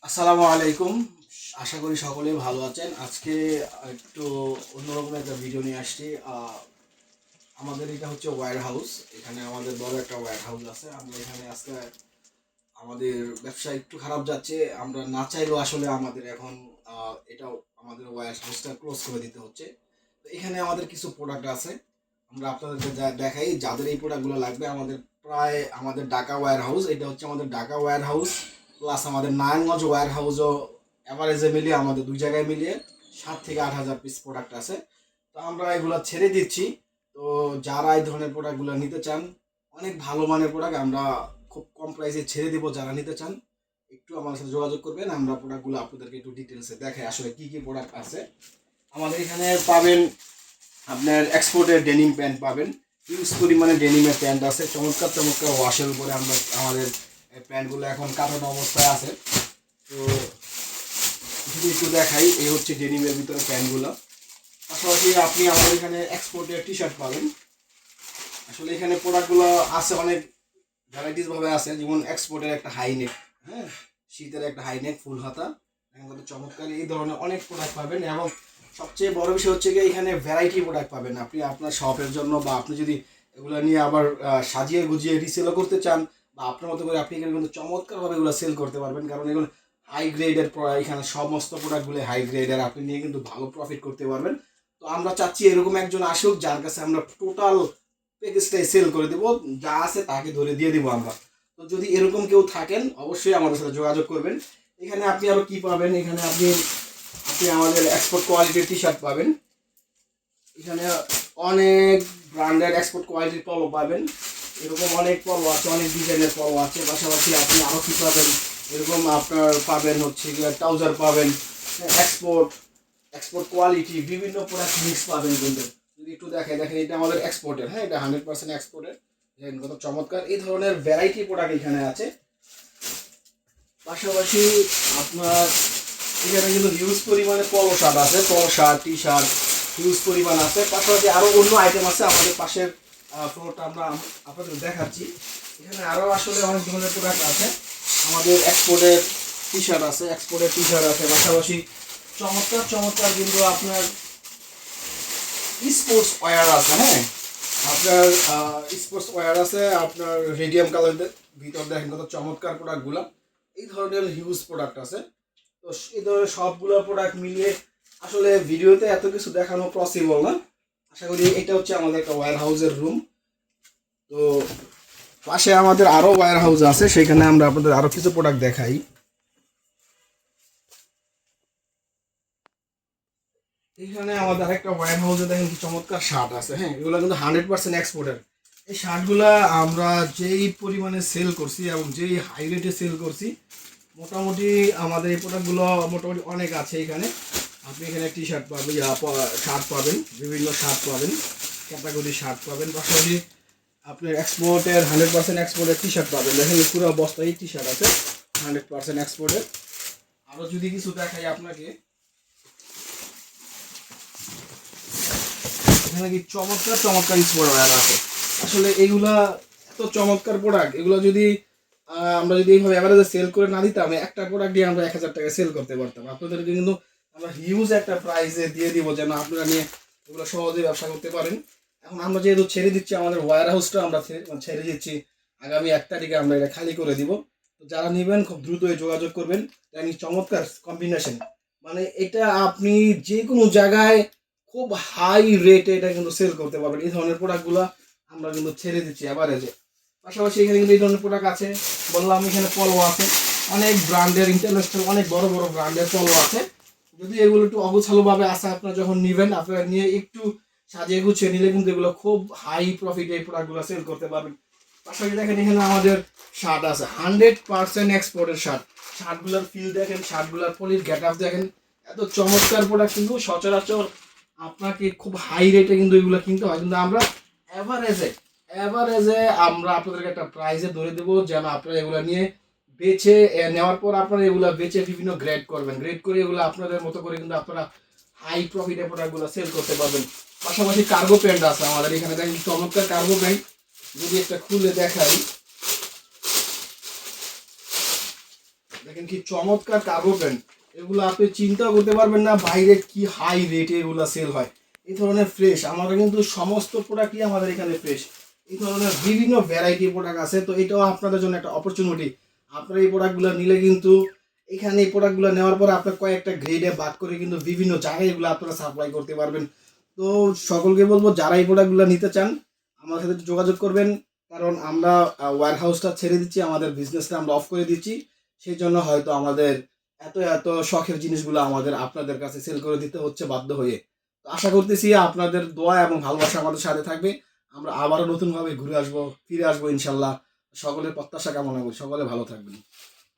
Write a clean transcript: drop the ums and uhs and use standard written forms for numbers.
আসসালামু আলাইকুম। আশা করি সকলেই ভালো আছেন। আজকে একটু অন্যরকম একটা ভিডিও নিয়ে আসছি। আমাদের এটা হচ্ছে ওয়্যার হাউস। এখানে আমাদের বড় একটা ওয়্যার হাউস আছে। আমরা এখানে আজকে আমাদের ব্যবসা একটু খারাপ যাচ্ছে। আমরা না চাইলেও আসলে আমাদের এখন এটাও আমাদের ওয়্যার হাউসটা ক্লোজ করে দিতে হচ্ছে। তো এখানে আমাদের কিছু প্রোডাক্ট আছে। আমরা আপনাদেরকে দেখাই যাদের এই প্রোডাক্টগুলো লাগবে। আমাদের ঢাকা ওয়্যার হাউস, এটা হচ্ছে আমাদের ঢাকা ওয়্যার হাউস প্লাস আমাদের নারায়ণগঞ্জ ওয়্যার হাউসও অ্যাভারেজে মিলিয়ে আমাদের দুই জায়গায় মিলিয়ে 7 থেকে 8 হাজার পিস প্রোডাক্ট আছে। তো আমরা এগুলো ছেড়ে দিচ্ছি। তো যারা এই ধরনের প্রোডাক্টগুলো নিতে চান, অনেক ভালো মানের প্রোডাক্ট আমরা খুব কম প্রাইসে ছেড়ে দিব। যারা নিতে চান একটু আমার সাথে যোগাযোগ করবেন। আমরা প্রোডাক্টগুলো আপনাদেরকে একটু ডিটেলসে দেখাই আসলে কি কি প্রোডাক্ট আছে। আমাদের এখানে পাবেন আপনার এক্সপোর্টের ডেনিম প্যান্ট পাবেন। হিউজ পরিমাণে ডেনিমের প্যান্ট আছে, চমৎকার চমৎকার ওয়াশের উপরে আমরা আমাদের প্যান্টগুলো এখন কাটানো অবস্থায় আছে। তো যদি একটু দেখাই, এই হচ্ছে ডেনিমের ভিতরে প্যান্টগুলো। পাশাপাশি আপনি আমাদের এখানে এক্সপোর্টের টি শার্ট পাবেন। আসলে এখানে প্রোডাক্টগুলো আছে অনেক ভ্যারাইটিস ভাবে আছে, যেমন এক্সপোর্টের একটা হাই নেক, হ্যাঁ, শীতের একটা হাই নেক ফুল হাতা, কত চমৎকার এই ধরনের অনেক প্রোডাক্ট পাবেন। এবং সবচেয়ে বড় বিষয় হচ্ছে গিয়ে এখানে ভ্যারাইটি প্রোডাক্ট পাবেন। আপনি আপনার শপের জন্য বা আপনি যদি এগুলো নিয়ে আবার সাজিয়ে গুজিয়ে রিসেলও করতে চান বা আপনার মতো করে আপনি এখানে কিন্তু চমৎকারভাবে এগুলো সেল করতে পারবেন, কারণ এগুলো হাই গ্রেডের এখানে সমস্ত প্রোডাক্টগুলো হাই গ্রেডের, আপনি নিয়ে কিন্তু ভালো প্রফিট করতে পারবেন। তো আমরা চাচ্ছি এরকম একজন আসুক যার কাছে আমরা টোটাল প্যাকেজটাই সেল করে দেবো, যা আছে তাকে ধরে দিয়ে দিব আমরা। তো যদি এরকম কেউ থাকেন অবশ্যই আমাদের সাথে যোগাযোগ করবেন। এখানে আপনি আরো কি পাবেন, এখানে আপনি আপনি আমাদের এক্সপোর্ট কোয়ালিটির টি শার্ট পাবেন। এখানে অনেক ব্র্যান্ডের এক্সপোর্ট কোয়ালিটির পলো পাবেন। এরকম অনেক পলো আছে, অনেক ডিজাইনের পলো আছে। পাশাপাশি আপনি আরও কি পাবেন, এরকম আপনার পাবেন হচ্ছে গিয়ে ট্রাউজার পাবেন, এক্সপোর্ট এক্সপোর্ট কোয়ালিটি বিভিন্ন প্রোডাক্ট মিক্স পাবেন। কিন্তু যদি একটু দেখেন এটা আমাদের এক্সপোর্টের, হ্যাঁ, এটা 100% এক্সপোর্টের। দেখেন কত চমৎকার এই ধরনের ভ্যারাইটি প্রোডাক্ট এখানে আছে। পাশাপাশি আপনার এখানে কিন্তু হিউজ পরিমাণে পলো শার্ট আছে, পলো শার্ট টি শার্ট হিউজ পরিমাণ আছে। পাশাপাশি আরও অন্য আইটেম আছে। আমাদের পাশের ফ্লোরটা আমরা আপনাদের দেখাচ্ছি। এখানে আরও আসলে অনেক ধরনের প্রোডাক্ট আছে। আমাদের এক্সপোর্টের টি শার্ট আছে, পাশাপাশি চমৎকার চমৎকার কিন্তু আপনার স্পোর্টস ওয়্যার আছে, হ্যাঁ, আপনার স্পোর্টস ওয়্যার আছে আপনার রেডিয়াম কালারের ভিতর। দেখেন কত চমৎকার প্রোডাক্টগুলো, এই ধরনের হিউজ প্রোডাক্ট আছে। তো এই ধরনের সবগুলো প্রোডাক্ট মিলিয়ে আসলে ভিডিওতে এত কিছু দেখানো পসিবল না। আশা করি এটা হচ্ছে আমাদের একটা ওয়্যার হাউসের রুম। তো পাশে আমাদের আরও ওয়্যার হাউস আছে, সেখানে আমরা আপনাদের আরও কিছু প্রোডাক্ট দেখাই। এখানে আমাদের আরেকটা ওয়্যার হাউসে দেখেন কি চমৎকার শার্ট আছে, হ্যাঁ, এগুলো কিন্তু 100% এক্সপোর্টের। এই শার্টগুলা আমরা যেই পরিমাণে সেল করছি এবং যেই হাই রেটে সেল করছি, মোটামুটি আমাদের এই প্রোডাক্টগুলো মোটামুটি অনেক আছে এখানে। আপনি এখানে টি শার্ট পাবেন, শার্ট পাবেন, বিভিন্ন শার্ট পাবেন, ক্যাটাগরি শার্ট পাবেন। পাশাপাশি আপনার এক্সপোর্টের 100% এক্সপোর্টের টি শার্ট পাবেন। দেখেন পুরো বস্তায় টি শার্ট আছে 100% এক্সপোর্টের। আরও যদি কিছু দেখাই আপনাকে, এখানে কি চমৎকার চমৎকার স্পোর্ট ওয়্যার আছে। আসলে এইগুলা এত চমৎকার প্রোডাক্ট, এগুলো যদি আমরা যদি এইভাবে এভারেজে সেল করে না দিতাম, একটা প্রোডাক্ট দিয়ে আমরা 1000 টাকা সেল করতে পারতাম। আপনাদেরকে কিন্তু আমরা হিউজ একটা প্রাইসে দিয়ে দিব যেন আপনারা নিয়ে এগুলো সহজে ব্যবসা করতে পারেন। এখন আমরা যেহেতু ছেড়ে দিচ্ছি, আমাদের ওয়্যার হাউসটা আমরা ছেড়ে দিচ্ছি, আগামী 1 তারিখে আমরা এটা খালি করে দিব। তো যারা নেবেন খুব দ্রুতই যোগাযোগ করবেন। তাই চমৎকার কম্বিনেশন, মানে এটা আপনি যে কোনো জায়গায় খুব হাই রেটে এটা কিন্তু সেল করতে পারবেন। এই ধরনের প্রোডাক্টগুলো আমরা কিন্তু ছেড়ে দিচ্ছি এভারেজে। পাশাপাশি এখানে কিন্তু এই ধরনের প্রোডাক্ট আছে, বললাম এখানে পলো আছে, অনেক ব্র্যান্ডের ইন্টারন্যাশনাল অনেক বড় বড় ব্র্যান্ডের পলো আছে। যদি এগুলো একটু অগোছালোভাবে আসে, আপনারা যখন নেবেন আপনারা নিয়ে একটু সাজিয়ে গুছিয়ে নিলে কিন্তু এগুলো খুব হাই প্রফিটে এই প্রোডাক্টগুলো সেল করতে পারবেন। পাশাপাশি দেখেন এখানে আমাদের শার্ট আছে 100% এক্সপোর্টের শার্ট। শার্টগুলোর ফিল দেখেন, শার্টগুলোর পলির গেট আপ দেখেন, এত চমৎকার প্রোডাক্ট কিন্তু সচরাচর আপনাকে খুব হাই রেটে কিন্তু এগুলো কিনতে হয়। কিন্তু আমরা এভারেজে এভারেজে আমরা আপনাদেরকে একটা প্রাইসে ধরে দেবো যেন আপনারা এগুলো নিয়ে বেচে নেওয়ার পর আপনারা এগুলো বেচে বিভিন্ন গ্রেড করবেন। গ্রেড করে এগুলো আপনাদের মতো করে কিন্তু আপনারা হাই প্রফিটে প্রোডাক্টগুলো সেল করতে পারবেন। পাশাপাশি কার্গো প্যান্ট আছে আমাদের এখানে, দেখেন চমৎকার কার্গো প্যান্ট। যদি একটা খুলে দেখাই, দেখেন কি চমৎকার কার্গো প্যান্ট, এগুলো আপনি চিন্তা করতে পারবেন না বাইরে কি হাই রেটে এগুলো সেল হয়। এই ধরনের ফ্রেশ আমাদের কিন্তু সমস্ত প্রোডাক্টই আমাদের এখানে ফ্রেশ। এই ধরনের বিভিন্ন ভ্যারাইটি প্রোডাক্ট আছে, তো এটাও আপনাদের জন্য একটা অপরচুনিটি। আপনারা এই প্রোডাক্টগুলো নিলে কিন্তু এখানে এই প্রোডাক্টগুলো নেওয়ার পর আপনার কয়েকটা গ্রেডে ভাগ করে কিন্তু বিভিন্ন জায়গায় এগুলো আপনারা সাপ্লাই করতে পারবেন। তো সকলকে বলবো যারা এই প্রোডাক্টগুলো নিতে চান আমার সাথে যোগাযোগ করবেন, কারণ আমরা ওয়্যার হাউসটা ছেড়ে দিচ্ছি, আমাদের বিজনেসটা আমরা অফ করে দিচ্ছি। সেই জন্য হয়তো আমাদের এত এত শখের জিনিসগুলো আমাদের আপনাদের কাছে সেল করে দিতে হচ্ছে বাধ্য হয়ে। তো আশা করতেছি আপনাদের দোয়া এবং ভালোবাসা আমাদের সাথে থাকবে। আমরা আবারও নতুনভাবে ঘুরে আসবো, ফিরে আসবো ইনশাল্লাহ। সকলের প্রত্যাশা কামনা করি, সকলে ভালো থাকবেন।